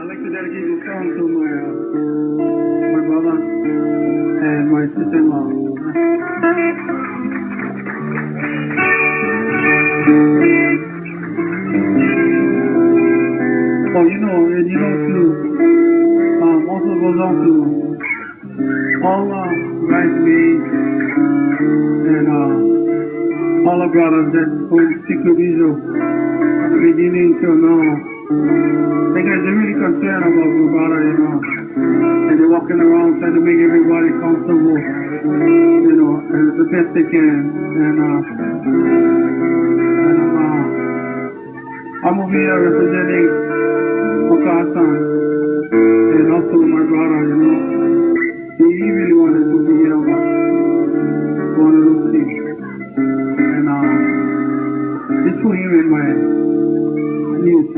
like to dedicate this song to my brother and my sister-in-law. Oh, too, also goes on to all bridesmaids and all our brothers that went secret Israel from the beginning till now. They guys are really concerned about my brother, and they're walking around trying to make everybody comfortable, the best they can. And I'm over here representing Okasan and also my brother, He really wanted to be here, but wanted to see. And it's for him and my niece,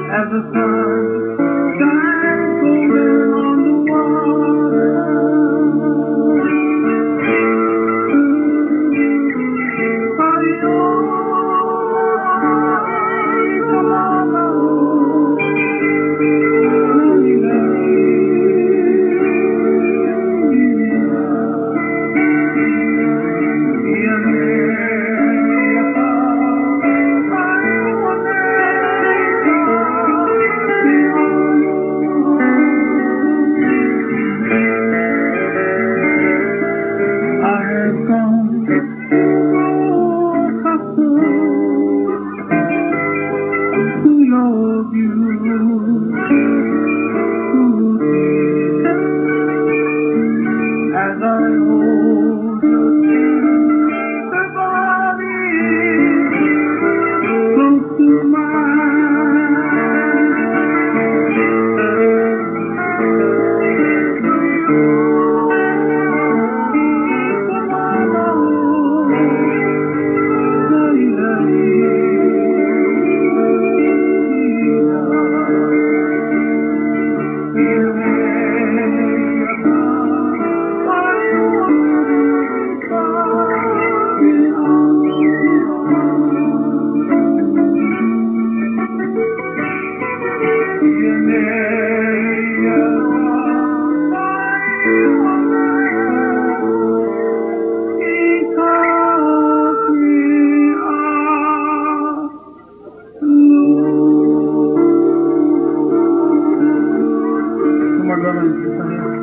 as the sun shines golden on the water. As I hold your tender body close to my brother and sister.